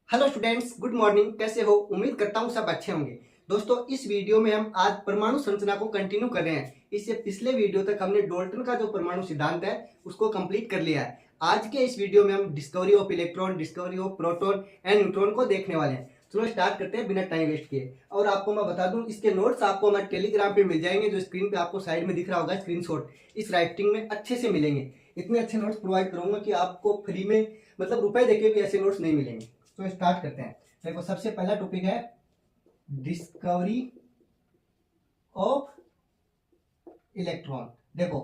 Hello students, good morning. कैसे हो? उम्मीद करता हूँ सब अच्छे होंगे। दोस्तों, इस वीडियो में हम आज परमाणु संरचना को कंटिन्यू कर रहे हैं। इससे पिछले वीडियो तक हमने डाल्टन का जो परमाणु सिद्धांत है उसको कंप्लीट कर लिया है। आज के इस वीडियो में हम discovery of electron, discovery of proton and neutron को देखने वाले हैं। चलो स्टार्ट करते हैं बिना टाइम वेस्ट किए। और आपको मैं बता दूं, इसके नोट्स आपको हमारे टेलीग्राम पे मिल जाएंगे, जो स्क्रीन पे आपको साइड में दिख रहा होगा स्क्रीनशॉट। इस राइटिंग में अच्छे से मिलेंगे। इतने अच्छे नोट्स प्रोवाइड करूंगा कि आपको फ्री में, मतलब रुपए देके भी ऐसे नोट्स नहीं मिलेंगे। तो स्टार्ट करते हैं। देखो, सबसे पहला टॉपिक है डिस्कवरी ऑफ इलेक्ट्रॉन। देखो,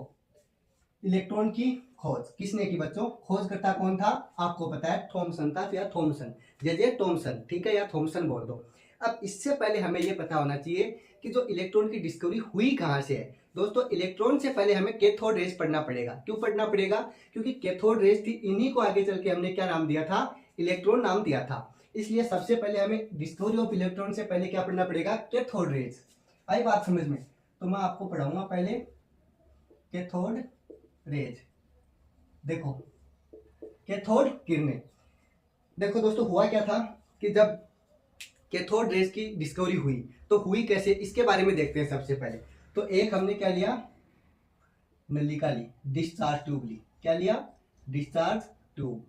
इलेक्ट्रॉन की खोज किसने की बच्चों? खोजकर्ता कौन था? आपको पता है, थॉमसन था या थॉमसन, जे थॉमसन, ठीक है, या थॉमसन बोल दो। अब इससे पहले हमें यह पता होना चाहिए कि जो इलेक्ट्रॉन की डिस्कवरी हुई कहां से है। दोस्तों, इलेक्ट्रॉन से पहले हमें कैथोड रेज पढ़ना पड़ेगा। क्यों पढ़ना पड़ेगा? क्योंकि कैथोड रेज थी, इन्हीं को आगे चल के हमने क्या नाम दिया था? इलेक्ट्रॉन नाम दिया था। इसलिए सबसे पहले हमें डिस्कवरी ऑफ इलेक्ट्रॉन से पहले क्या पढ़ना पड़ेगा? Cathode rays. आई बात समझ में? तो मैं आपको पढ़ाऊंगा पहले कैथोड रेज। देखो, कैथोड किरणें। देखो दोस्तों, हुआ क्या था कि जब कैथोड रेज की डिस्कवरी हुई तो हुई कैसे, इसके बारे में देखते हैं। सबसे पहले तो एक हमने क्या लिया? नलिका ली, डिस्चार्ज ट्यूब ली। क्या लिया? Discharge tube.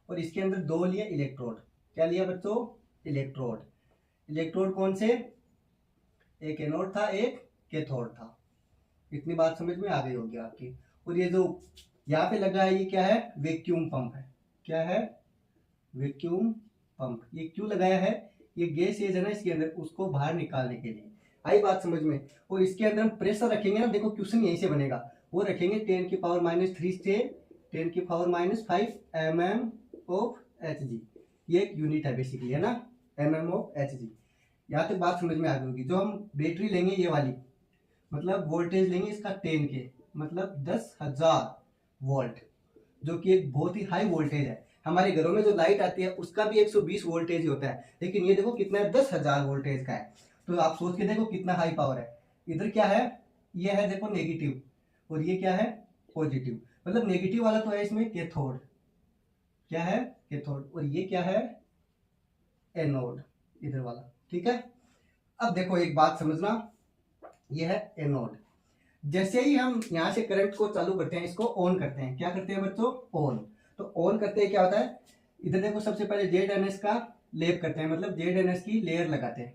और इसके अंदर दो लिए इलेक्ट्रोड। क्या लिया बच्चों? इलेक्ट्रोड। इलेक्ट्रोड कौन से? एक एनोड था, एक कैथोड था। इतनी बात समझ में आ गई होगी आपकी। और ये जो यहाँ पे लगा है, ये क्या है? वैक्यूम पंप है। क्या है? Vacuum pump. ये क्यों लगाया है? ये गैस है ना इसके अंदर, उसको बाहर निकालने के लिए। आई बात समझ में? और इसके अंदर हम प्रेशर रखेंगे ना, देखो क्वेश्चन यहीं से बनेगा। वो रखेंगे 10⁻³ से 10⁻⁵ mm ऑफ Hg। ये एक यूनिट है बेसिकली, है ना, mm ऑफ Hg। यहाँ तक बात समझ में आ गई होगी। जो हम बैटरी लेंगे ये वाली, मतलब वोल्टेज लेंगे इसका 10 के, मतलब 10,000 वोल्ट, जो कि एक बहुत ही हाई वोल्टेज है। हमारे घरों में जो लाइट आती है उसका भी 120 वोल्टेज ही होता है, लेकिन ये देखो कितना है? 10,000 वोल्टेज का है। तो आप सोच के देखो कितना हाई पावर है। इधर क्या है? ये है देखो नेगेटिव, और ये क्या है? पॉजिटिव। मतलब नेगेटिव वाला तो है इसमें कैथोड। क्या है? कैथोड। और ये क्या है? एनोड, इधर वाला। ठीक है। अब देखो एक बात समझना, ये है एनोड। जैसे ही हम यहाँ से करंट को चालू करते हैं, इसको ऑन करते हैं। क्या करते हैं बच्चों? ऑन। तो ऑन करते हैं, क्या होता है? इधर देखो, सबसे पहले ZNS का लेप करते हैं, मतलब ZNS की लेयर लगाते हैं।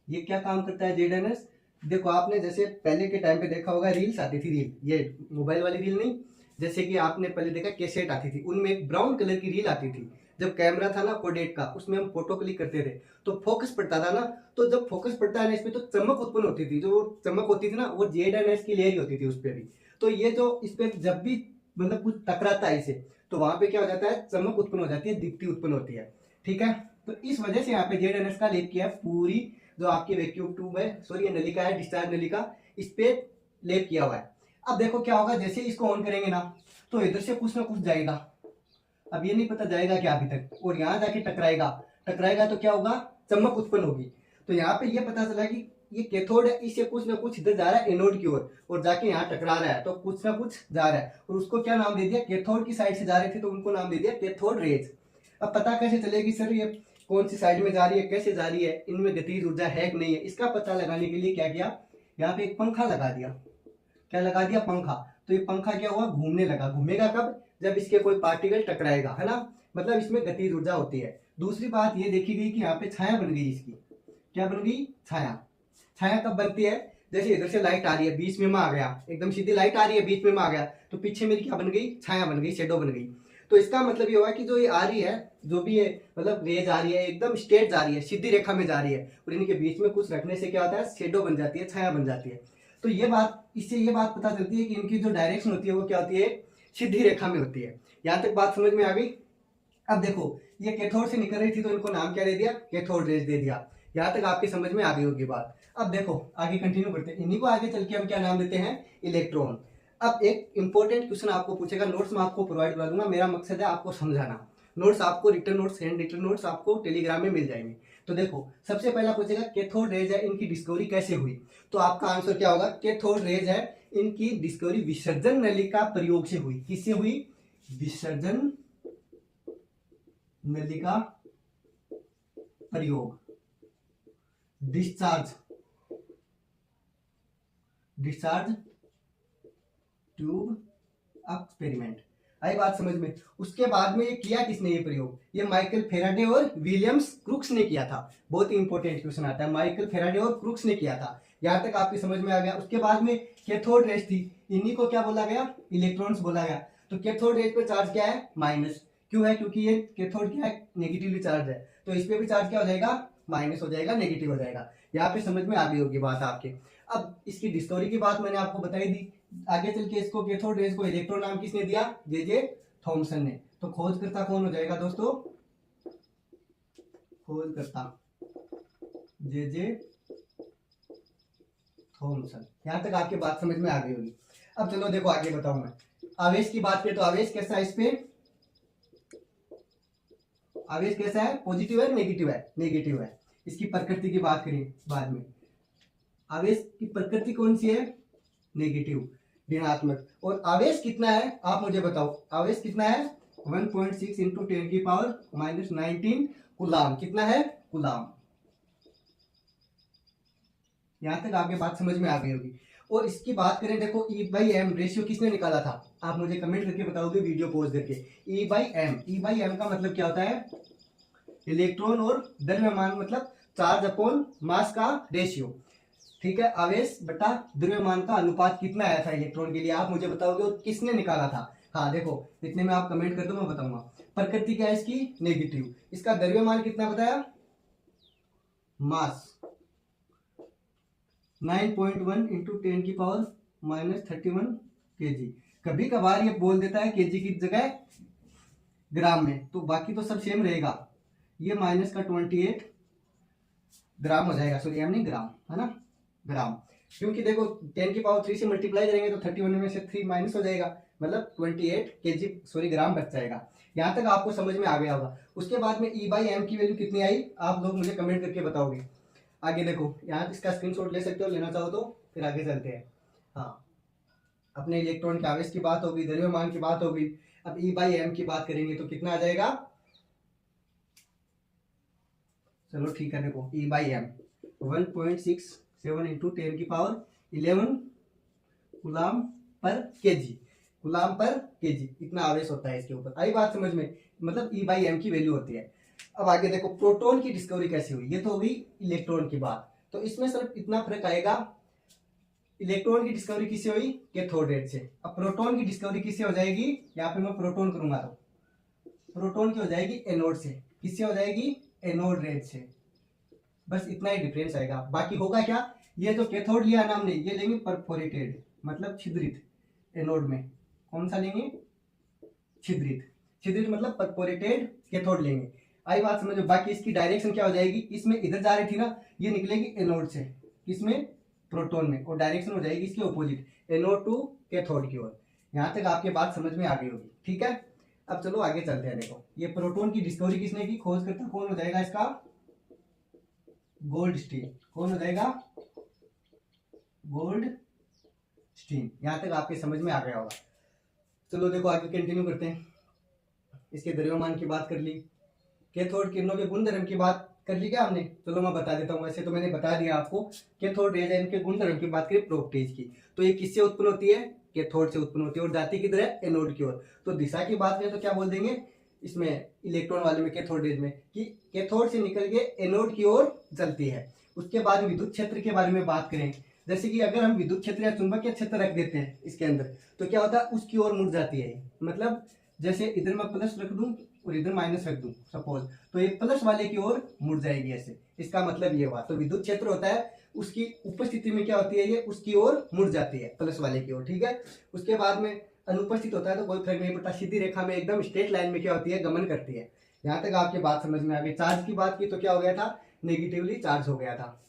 ये क्या काम करता है ZNS? देखो, आपने जैसे पहले के टाइम पे देखा होगा, रील्स आती थी, रील, ये मोबाइल वाली रील नहीं, जैसे कि आपने पहले देखा कैसेट आती थी, उनमें एक ब्राउन कलर की रील आती थी। जब कैमरा था ना कोडेट का, उसमें हम फोटो क्लिक करते थे तो फोकस पड़ता था ना। तो जब फोकस पड़ता है ना इसमें, तो चमक उत्पन्न होती थी। जो चमक होती थी ना, वो ZNS की लेयर ही होती थी उस पर भी। तो ये जो इस पे जब भी मतलब कुछ टकराता है इसे, तो वहां पे क्या हो जाता है? चमक उत्पन्न हो जाती है, दीप्ति उत्पन्न होती है। ठीक है। तो इस वजह से यहाँ पे ZNS का लेप किया है। पूरी जो आपकी वैक्यूम ट्यूब है, सॉरी ये नलिका है, डिस्चार्ज नलिका, इस पे लेप किया हुआ है। अब देखो क्या होगा, जैसे इसको ऑन करेंगे ना, तो इधर से कुछ ना कुछ जाएगा। अब ये नहीं पता जाएगा क्या अभी तक, और यहाँ जाके टकराएगा। टकराएगा तो क्या होगा? चमक उत्पन्न होगी। तो यहाँ पे ये पता चला कि ये कैथोड है, इससे कुछ ना कुछ इधर जा रहा है एनोड की ओर, और जाके यहाँ टकरा रहा है, तो कुछ ना कुछ जा रहा है। और उसको क्या नाम दे दिया? कैथोड की साइड से जा रहे थे तो उनको नाम दे दिया कैथोड रेज। अब पता कैसे चलेगी सर ये कौन सी साइड में जा रही है, कैसे जा रही है, इनमें गतिज ऊर्जा है कि नहीं है, इसका पता लगाने के लिए क्या किया? यहाँ पे एक पंखा लगा दिया। क्या लगा दिया? पंखा। तो ये पंखा क्या हुआ? घूमने लगा। घूमेगा कब? जब इसके कोई पार्टिकल टकराएगा, है ना, मतलब इसमें गतिज ऊर्जा होती है। दूसरी बात ये देखी गई कि यहाँ पे छाया बन गई इसकी। क्या बन गई? छाया। छाया कब बनती है? जैसे इधर से लाइट आ रही है, बीच में मैं आ गया, एकदम सीधी लाइट आ रही है, बीच में मैं आ गया, तो पीछे मेरी क्या बन गई? छाया बन गई, शेडो बन गई। तो इसका मतलब ये हुआ कि जो ये आ रही है, जो भी ये मतलब रेज आ रही है, एकदम स्ट्रेट जा रही है, सीधी रेखा में जा रही है, और इनके बीच में कुछ रखने से क्या होता है? शेडो बन जाती है, छाया बन जाती है। तो ये बात, इससे ये बात पता चलती है कि इनकी जो डायरेक्शन होती है वो क्या होती है? सीधी रेखा में होती है। यहां तक बात समझ में आ गई? अब देखो, ये कैथोड से निकल रही थी तो इनको नाम क्या दे दिया? कैथोड रेज दे दिया। यहां तक आपकी समझ में आ गई होगी बात। अब देखो आगे कंटिन्यू करते हैं। इन्हीं को आगे चल के हम क्या नाम देते हैं? इलेक्ट्रॉन। अब एक इंपॉर्टेंट क्वेश्चन आपको पूछेगा, नोट्स में आपको प्रोवाइड करा दूंगा, मेरा मकसद है आपको समझाना। नोट्स आपको, return notes, hand return notes आपको टेलीग्राम में मिल जाएंगे। तो देखो, सबसे पहला पूछेगा कैथोड रेज है, इनकी डिस्कवरी कैसे हुई? तो आपका आंसर क्या होगा? कैथोड रेज है, इनकी डिस्कवरी विसर्जन नलिका प्रयोग से हुई। किससे हुई? विसर्जन नलिका प्रयोग, डिस्चार्ज ट्यूब एक्सपेरिमेंट। आई बात समझ में। उसके बाद में ये किया किसने ये प्रयोग? ये माइकल फेराडे और विलियम्स क्रूक्स ने किया था। बहुत ही इंपॉर्टेंट क्वेश्चन आता है, माइकल फेराडे और क्रूक्स ने किया था। यहां तक आपकी समझ में आ गया। उसके बाद में कैथोड रेज थी, इन्हीं को क्या बोला गया? इलेक्ट्रॉन्स बोला गया। तो कैथोड रेज पे चार्ज क्या है? माइनस। क्यों है? क्योंकि ये कैथोड क्या है? नेगेटिवली चार्ज है, तो इस पे भी चार्ज क्या हो जाएगा? माइनस हो जाएगा, नेगेटिव हो जाएगा। यहाँ पे समझ में आ गई होगी बात आपके। अब इसकी डिस्कवरी की बात मैंने आपको बताई दी। आगे चल के इसको कैथोड रेज को इलेक्ट्रॉन नाम किसने दिया? जे थॉमसन ने। तो खोजकर्ता कौन हो जाएगा दोस्तों? खोजकर्ता जे थॉमसन। यहां तक आपकी बात समझ में आ गई होगी। अब चलो देखो आगे बताऊं मैं। आवेश की बात करें तो आवेश कैसा है? इस पे आवेश कैसा है? पॉजिटिव है, नेगेटिव है? नेगेटिव है। इसकी प्रकृति की बात करें बाद में। आवेश की प्रकृति कौन सी है? नेगेटिव, ऋणात्मक। और आवेश कितना है आप मुझे बताओ? आवेश कितना है? 1.6 इंटू 10 की पावर -19 कूलाम। कितना है? कूलाम। यहां तक आपके बात समझ में आ गई होगी। और इसकी बात करें, देखो E/m रेशियो किसने निकाला था? आप मुझे कमेंट करके बताओगे वीडियो पॉज करके। E/m का मतलब क्या होता है? इलेक्ट्रॉन और द्रव्यमान, मतलब चार्ज अपॉन मास का रेशियो। ठीक है, आवेश बटा द्रव्यमान का अनुपात कितना आया था इलेक्ट्रॉन के लिए, आप मुझे बताओगे। और किसने निकाला था? हाँ देखो, इतने में आप कमेंट कर दो, मैं बताऊंगा। प्रकृति क्या है इसकी? नेगेटिव। इसका द्रव्यमान कितना बताया? मास 9.1 इंटू 10 की पावर -31 kg। कभी कभार ये बोल देता है केजी की जगह ग्राम में, तो बाकी तो सब सेम रहेगा। ये माइनस का 28 ग्राम हो जाएगा, सॉरी एम नहीं, ग्राम है ना, ग्राम। क्योंकि देखो 10 की पावर 3 से मल्टीप्लाई करेंगे तो 31 में से 3 माइनस हो जाएगा, मतलब 28 केजी सॉरी ग्राम बच जाएगा। यहाँ तक आपको समझ में आ गया होगा। उसके बाद में E/m की वैल्यू कितनी आई, आप लोग मुझे कमेंट करके बताओगे। आगे देखो, यहाँ इसका स्क्रीनशॉट ले सकते हो, लेना चाहो तो। फिर आगे चलते हैं। हाँ, अपने इलेक्ट्रॉन के आवेश की बात होगी, द्रव्यमान की बात होगी। अब E/m की बात करेंगे तो कितना आ जाएगा? चलो ठीक है, देखो E/m 1.67 इंटू 10 की पावर 11 गुलाम पर केजी। गुलाम पर केजी इतना आवेश होता है इसके ऊपर। आई बात समझ में? मतलब E/m की वैल्यू होती है। अब आगे देखो, प्रोटॉन की डिस्कवरी कैसे हुई? ये तो हुई इलेक्ट्रॉन की बात। तो इसमें सिर्फ इतना फर्क आएगा, इलेक्ट्रॉन की डिस्कवरी किससे हुई? कैथोड रेज से। अब प्रोटॉन की डिस्कवरी किससे हो जाएगी? यहाँ पे मैं प्रोटॉन करूंगा तो प्रोटॉन की हो जाएगी एनोड से। किससे हो जाएगी? एनोड रेज से। बस इतना ही डिफरेंस आएगा। बाकी होगा क्या? ये जो कैथोड लिया ना हमने, ये लेंगे परफोरेटेड, मतलब छिद्रित। एनोड में कौन सा लेंगे? छिद्रित। छिद्रित मतलब परफोरेटेड कैथोड लेंगे। आई बात समझो। बाकी इसकी डायरेक्शन क्या हो जाएगी? इसमें इधर जा रही थी ना, ये निकलेगी एनोड से, किसमें? प्रोटॉन में। और डायरेक्शन हो जाएगी इसके ऑपोजिट, एनोड टू कैथोड की ओर। यहां तक आपके बात समझ में आ गई होगी। ठीक है, अब चलो आगे चलते हैं। देखो, ये प्रोटॉन की डिस्कवरी किसने की? खोजकर्ता कौन हो जाएगा इसका? गोल्डस्टीन। कौन हो जाएगा? गोल्डस्टीन। यहां तक आपके समझ में आ गया होगा। चलो देखो आगे कंटिन्यू करते हैं। इसके द्रव्यमान की बात कर ली, कैथोड किरणों के गुणधर्म की बात कर ली क्या हमने? चलो मैं बता देता हूँ। वैसे तो मैंने बता दिया आपको। कैथोड रेज है, इनके गुणधर्म की बात करें प्रॉपर्टीज की, तो ये किससे उत्पन्न होती है? कैथोड से उत्पन्न होती है। और जाती किधर है? एनोड की ओर। तो दिशा की बात करें तो क्या बोल देंगे इसमें, इलेक्ट्रॉन वाले में, कैथोड रेज में, कि कैथोड से निकल के एनोड की ओर चलती है। उसके बाद विद्युत क्षेत्र के बारे में बात करें, जैसे कि अगर हम विद्युत क्षेत्र या चुंबकीय क्षेत्र रख देते हैं इसके अंदर, तो क्या होता है? उसकी ओर मुड़ जाती है। मतलब जैसे इधर मैं प्लस रख दूं और इधर माइनस रख दूं सपोज, तो ये प्लस वाले की ओर मुड़ जाएगी ऐसे। इसका मतलब ये हुआ। तो विद्युत क्षेत्र होता है, उसकी उपस्थिति में क्या होती है? ये उसकी ओर मुड़ जाती है, प्लस वाले की ओर। ठीक है, उसके बाद में अनुपस्थित होता है तो कोई फर्क नहीं पड़ता, सीधी रेखा में एकदम स्ट्रेट लाइन में क्या होती है? गमन करती है। यहाँ तक आपकी बात समझ में आ गई। चार्ज की बात की तो क्या हो गया था? नेगेटिवली चार्ज हो गया था।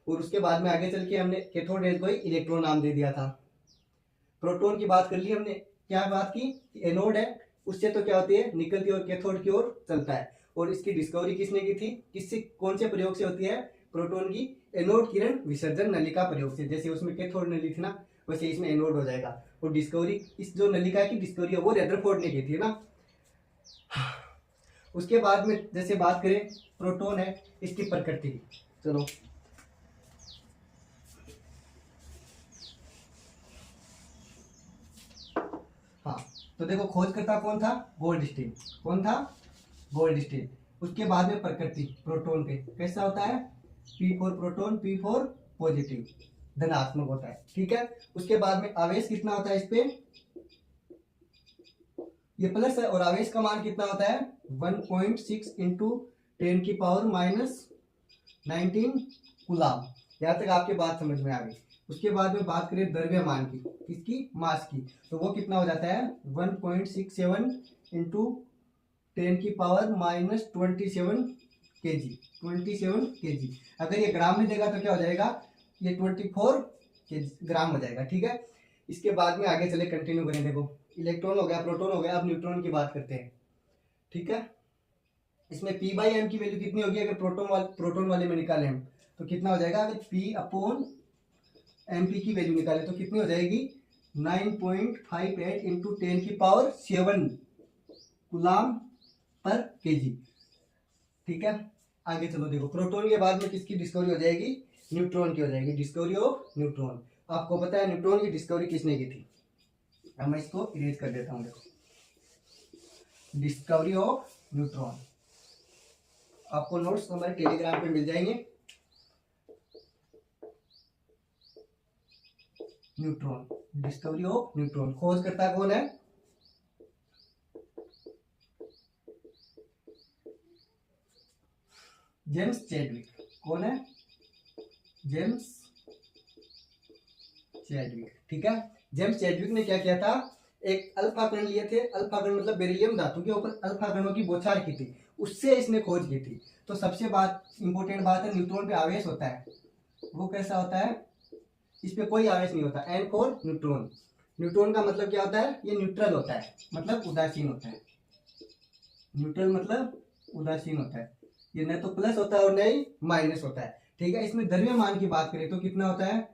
और उसके बाद में आगे चल के हमने कैथोड रेज को इलेक्ट्रॉन नाम दे दिया था। प्रोटॉन की बात कर ली हमने, क्या बात की? एनोड है, उससे तो क्या होती है? निकलती और कैथोड की ओर चलता है। और इसकी डिस्कवरी किसने की थी? किससे, कौन से प्रयोग से होती है? प्रोटॉन की एनोड किरण विसर्जन नलिका प्रयोग से। जैसे उसमें कैथोड नली थी ना, वैसे इसमें एनोड हो जाएगा। और डिस्कवरी, इस जो नलिका की डिस्कवरी है वो रदरफोर्ड ने की थी ना। उसके बाद में जैसे बात करें प्रोटॉन है, इसकी प्रकृति, चलो हाँ, तो देखो खोजकर्ता कौन था, गोल्डस्टीन। कौन था, गोल्डस्टीन। उसके बाद में प्रकृति प्रोटॉन पे कैसा होता है, P for proton, P for positive, धनात्मक होता है, ठीक है। उसके बाद में आवेश कितना होता है इस पे, ये प्लस है, और आवेश का मान कितना होता है 1.6 इंटू 10⁻⁹ कूलाम। यहाँ तक आपके बात समझ में आ गई। उसके बाद में बात करें द्रव्यमान की, किसकी, मास की, तो वो कितना हो जाता है 1.67 इंटू 10⁻27 kg, 27 kg। अगर ये ग्राम में देगा तो क्या हो जाएगा, ये 24 ग्राम हो जाएगा, ठीक है। इसके बाद में आगे चले कंटिन्यू करें। देखो इलेक्ट्रॉन हो गया, प्रोटॉन हो गया, अब न्यूट्रॉन की बात करते हैं, ठीक है। इसमें P/m की वैल्यू कितनी होगी, अगर प्रोटॉन वाले में निकालें हम तो कितना हो जाएगा, अगर P/mp की वैल्यू निकालें तो कितनी हो जाएगी 9.58 इंटू 10⁻7 कूलाम पर केजी, ठीक है। आगे चलो, देखो प्रोटॉन के बाद में किसकी डिस्कवरी हो जाएगी, न्यूट्रॉन की हो जाएगी, डिस्कवरी ऑफ न्यूट्रॉन। आपको पता है न्यूट्रॉन की डिस्कवरी किसने की थी, अब मैं इसको इरेज कर देता हूँ। देखो डिस्कवरी ऑफ न्यूट्रॉन, आपको नोट्स हमारे टेलीग्राम पे मिल जाएंगे। न्यूट्रॉन, डिस्कवरी ऑफ न्यूट्रॉन, खोज करता कौन है, जेम्स चैडविक। कौन है, जेम्स चैडविक, ठीक है। जेम्स चैडविक ने क्या किया था, एक अल्फा कण लिए थे, अल्फा कण मतलब बेरिलियम धातु के ऊपर अल्फा कणों की बौछार की थी, उससे इसने खोज की थी। तो सबसे इंपॉर्टेंट बात है, न्यूट्रॉन पे आवेश होता है, वो कैसा होता है, इस पे कोई आवेश नहीं होता, N फॉर न्यूट्रॉन। न्यूट्रॉन का मतलब क्या होता है, ये न्यूट्रल होता है, मतलब उदासीन होता है, न्यूट्रल मतलब उदासीन होता है, ये न तो प्लस होता है और न ही माइनस होता है, ठीक है। इसमें द्रव्यमान की बात करें तो कितना होता है,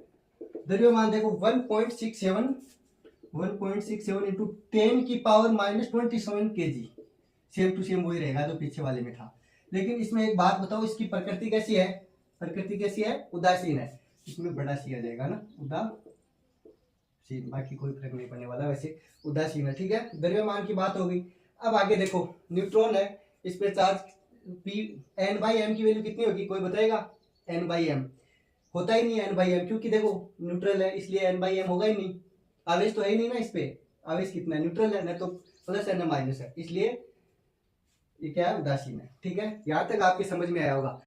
द्रव्यमान देखो 1.67 into 10⁻⁻27 kg, same to same वही रहेगा जो पीछे वाले में था। लेकिन इसमें एक बात बताओ, इसकी प्रकृति कैसी है, प्रकृति कैसी है, उदासीन है, इसमें बड़ा सी आ जाएगा ना, उदासीन, बाकी कोई फर्क नहीं पड़ने वाला, वैसे उदासीन है, ठीक है। द्रव्यमान की बात हो गई। अब आगे देखो न्यूट्रॉन है, इस पे चार्ज N/m की वैल्यू कितनी होगी, कोई बताएगा, N/m होता ही नहीं है N/m, क्योंकि देखो न्यूट्रल है इसलिए N/m होगा ही नहीं, आवेश तो है ही नहीं ना, इस पे आवेश कितना है, न्यूट्रल है, न तो प्लस है न माइनस है, इसलिए ये क्या है, उदासीन है, ठीक है। यहाँ तक आपकी समझ में आया होगा।